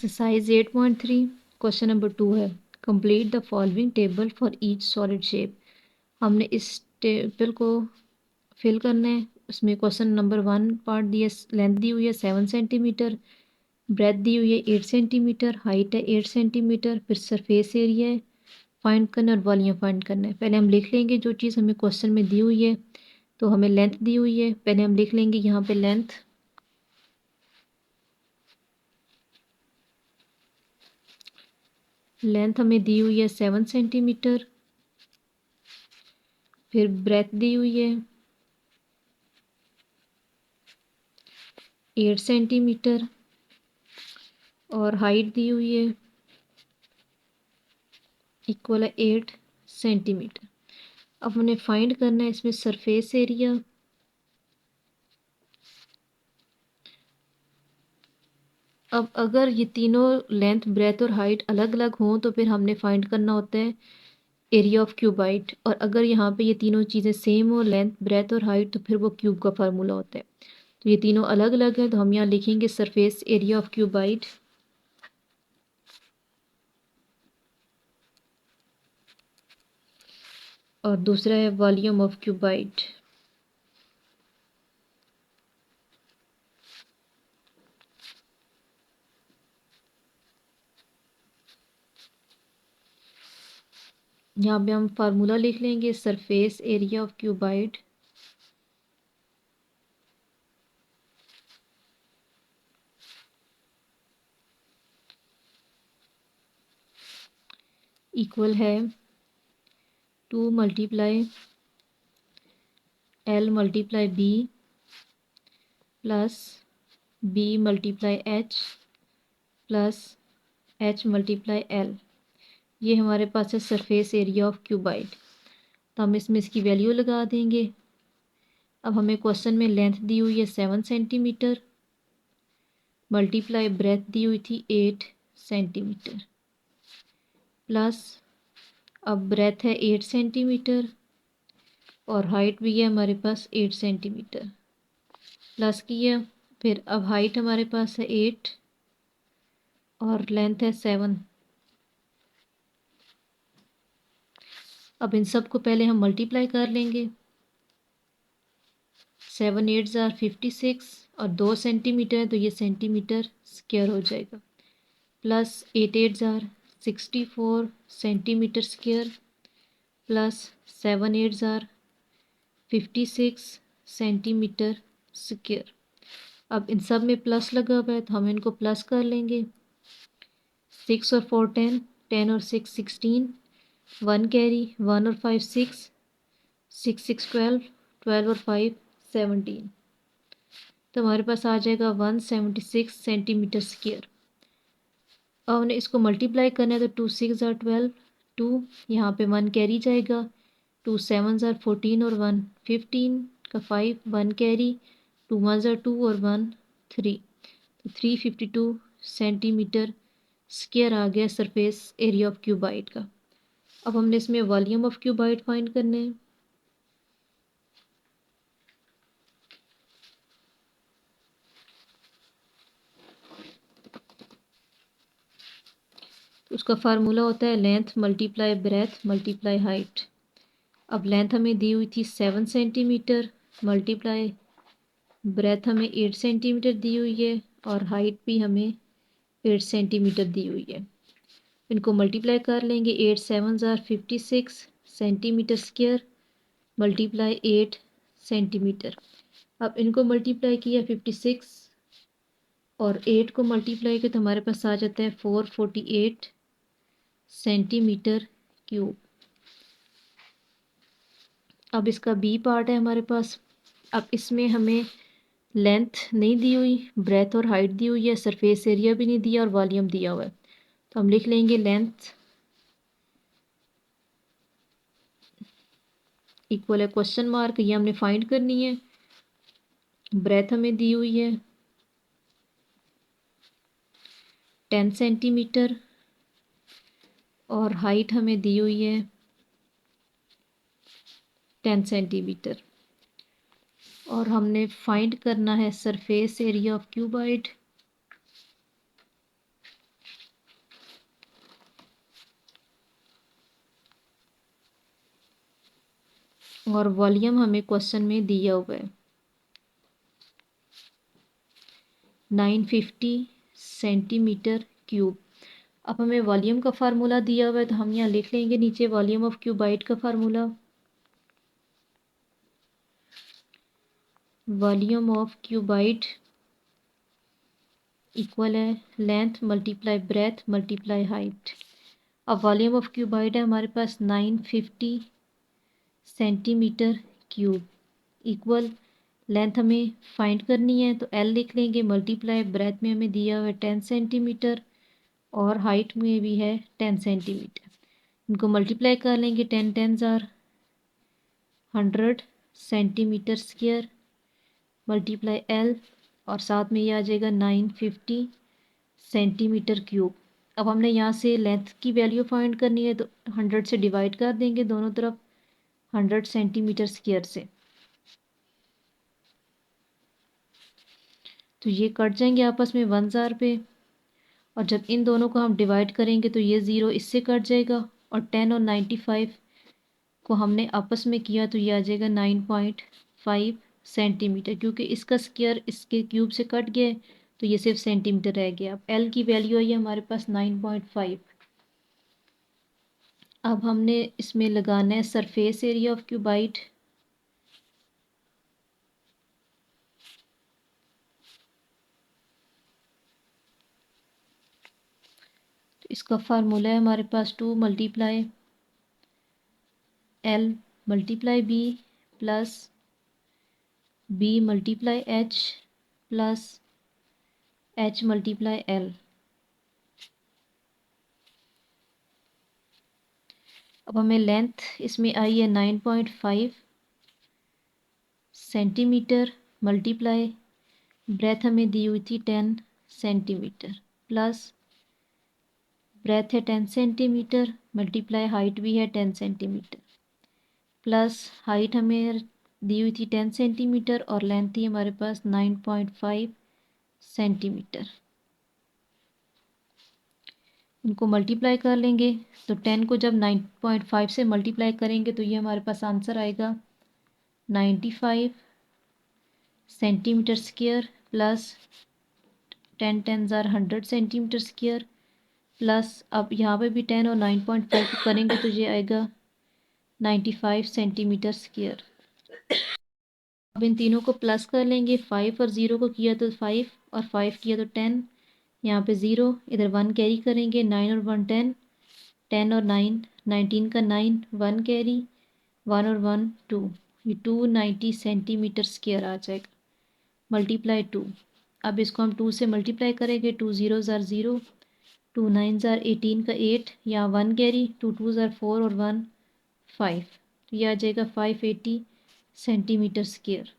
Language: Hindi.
एक्सरसाइज 8.3 क्वेश्चन नंबर 2 है। Complete the following table for each solid shape. हमने इस टेबल को फिल करना है। उसमें क्वेश्चन नंबर 1 पार्ट दिया, लेंथ दी हुई है 7 सेंटीमीटर, ब्रेथ दी हुई है 8 सेंटीमीटर, हाइट है 8 सेंटीमीटर, फिर सरफेस एरिया है फाइंड करना है और वॉल्यूम फाइंड करना है। पहले हम लिख लेंगे जो चीज़ हमें क्वेश्चन में दी हुई है। तो हमें लेंथ दी हुई है, पहले हम लिख लेंगे यहाँ पे लेंथ। लेंथ हमें दी हुई है 7 सेंटीमीटर, फिर ब्रेथ दी हुई है 8 सेंटीमीटर और हाइट दी हुई है इक्वल है 8 सेंटीमीटर। अब हमने फाइंड करना है इसमें सरफेस एरिया। अब अगर ये तीनों लेंथ ब्रेथ और हाइट अलग अलग हों तो फिर हमने फाइंड करना होता है एरिया ऑफ क्यूबाइड, और अगर यहाँ पे ये तीनों चीज़ें सेम हो लेंथ ब्रेथ और हाइट तो फिर वो क्यूब का फार्मूला होता है। तो ये तीनों अलग अलग हैं तो हम यहाँ लिखेंगे सरफेस एरिया ऑफ क्यूबाइड और दूसरा है वॉल्यूम ऑफ क्यूबाइड। यहाँ पे हम फार्मूला लिख लेंगे surface area of cuboid equal है 2 multiply L multiply B plus B multiply H plus H multiply L। ये हमारे पास है सरफेस एरिया ऑफ क्यूबाइड। तो हम इसमें इसकी वैल्यू लगा देंगे। अब हमें क्वेश्चन में लेंथ दी हुई है 7 सेंटीमीटर, मल्टीप्लाई ब्रेथ दी हुई थी 8 सेंटीमीटर, प्लस अब ब्रेथ है 8 सेंटीमीटर और हाइट भी है हमारे पास 8 सेंटीमीटर, प्लस किया। फिर अब हाइट हमारे पास है 8 और लेंथ है 7। अब इन सब को पहले हम मल्टीप्लाई कर लेंगे। 7 8 ज़ार 56 और 2 सेंटीमीटर है तो ये सेंटीमीटर स्क्वायर हो जाएगा, प्लस 8 8 ज़ार 64 सेंटीमीटर स्क्वायर, प्लस 7 8 ज़ार 56 सेंटीमीटर स्क्वायर। अब इन सब में प्लस लगा हुआ है तो हम इनको प्लस कर लेंगे। 6 और 4 10, 10 और 6 16, 1 कैरी, 1 और 5 6, 6 6 12, 12 और 5 17। तो हमारे पास आ जाएगा 176 सेंटीमीटर स्क्वायर। अब हमने इसको मल्टीप्लाई करना है तो 2 6 ज़ार 12, 2 यहाँ पे 1 कैरी जाएगा, 2 7 ज़ार 14 और 1 15 का 5 1 कैरी, 2 1 ज़ार 2 और 1 3, तो 352 सेंटीमीटर स्क्वायर आ गया सरफेस एरिया ऑफ क्यूबाइड का। अब हमने इसमें वॉल्यूम ऑफ क्यूबाइड फाइंड करने हैं। उसका फार्मूला होता है length multiply breadth multiply height. अब लेंथ हमें दी हुई थी 7 सेंटीमीटर, मल्टीप्लाई ब्रेथ हमें 8 सेंटीमीटर दी हुई है और हाइट भी हमें 8 सेंटीमीटर दी हुई है। इनको मल्टीप्लाई कर लेंगे। 8 7 ज़ार 56 सेंटीमीटर स्क्वायर मल्टीप्लाई 8 सेंटीमीटर। अब इनको मल्टीप्लाई किया 56 और 8 को मल्टीप्लाई किया तो हमारे पास आ जाता है 448 सेंटीमीटर क्यूब। अब इसका बी पार्ट है हमारे पास। अब इसमें हमें लेंथ नहीं दी हुई, ब्रेथ और हाइट दी हुई है, सरफेस एरिया भी नहीं दिया और वॉल्यूम दिया हुआ है। तो हम लिख लेंगे लेंथ इक्वल है क्वेश्चन मार्क, ये हमने फाइंड करनी है। ब्रेथ हमें दी हुई है 10 सेंटीमीटर और हाइट हमें दी हुई है 10 सेंटीमीटर, और हमने फाइंड करना है सरफेस एरिया ऑफ क्यूबाइड। और वॉल्यूम हमें क्वेश्चन में दिया हुआ है 950 सेंटीमीटर क्यूब। अब हमें वॉल्यूम का फार्मूला दिया हुआ है तो हम यहाँ लिख लेंगे नीचे वॉल्यूम ऑफ क्यूबाइट का फार्मूला। वॉल्यूम ऑफ क्यूबाइट इक्वल है length multiply breadth multiply height. अब वॉल्यूम ऑफ क्यूबाइट है हमारे पास 950 सेंटीमीटर क्यूब इक्वल लेंथ हमें फाइंड करनी है तो एल लिख लेंगे मल्टीप्लाई ब्रेथ में हमें दिया हुआ है 10 सेंटीमीटर और हाइट में भी है 10 सेंटीमीटर। इनको मल्टीप्लाई कर लेंगे 10 10 ज़ार 100 सेंटीमीटर स्क्वायर मल्टीप्लाई एल और साथ में ये आ जाएगा 950 सेंटीमीटर क्यूब। अब हमने यहाँ से लेंथ की वैल्यू फाइंड करनी है तो 100 से डिवाइड कर देंगे दोनों तरफ 100 सेंटीमीटर स्क्वायर से, तो ये कट जाएंगे आपस में 1 ज़ार पे। और जब इन दोनों को हम डिवाइड करेंगे तो ये ज़ीरो इससे कट जाएगा और 10 और 95 को हमने आपस में किया तो ये आ जाएगा 9.5 सेंटीमीटर। क्योंकि इसका स्क्वायर इसके क्यूब से कट गया है तो ये सिर्फ सेंटीमीटर रह गया। अब एल की वैल्यू आई है हमारे पास 9.5। अब हमने इसमें लगाना है सरफेस एरिया ऑफ क्यूबाइट। तो इसका फार्मूला है हमारे पास 2 multiply L multiply B plus B multiply H plus H multiply L. अब हमें लेंथ इसमें आई है 9.5 सेंटीमीटर मल्टीप्लाई ब्रेथ हमें दी हुई थी 10 सेंटीमीटर प्लस ब्रेथ है 10 सेंटीमीटर मल्टीप्लाई हाइट भी है 10 सेंटीमीटर प्लस हाइट हमें दी हुई थी 10 सेंटीमीटर और लेंथ थी हमारे पास 9.5 सेंटीमीटर। इनको मल्टीप्लाई कर लेंगे तो 10 को जब 9.5 से मल्टीप्लाई करेंगे तो ये हमारे पास आंसर आएगा 95 सेंटीमीटर स्क्वायर प्लस 10 10 ज़ार 100 सेंटीमीटर स्क्वायर प्लस अब यहाँ पे भी 10 और 9.5 करेंगे तो ये आएगा 95 सेंटीमीटर स्क्वायर। अब इन तीनों को प्लस कर लेंगे 5 और 0 को किया तो 5 और 5 किया तो 10, यहाँ पे 0 इधर 1 कैरी करेंगे 9 और 1 10, 10 और 9 19 का 9 1 कैरी 1 और 1 2, ये 290 सेंटीमीटर स्क्वायर आ जाएगा मल्टीप्लाई 2। अब इसको हम 2 से मल्टीप्लाई करेंगे 2 0 ज़ार 0 2 9 ज़ार 18 का 8 यहाँ 1 कैरी 2 2 ज़ार 4 और 1 5, तो यह आ जाएगा 580 सेंटीमीटर स्क्वायर।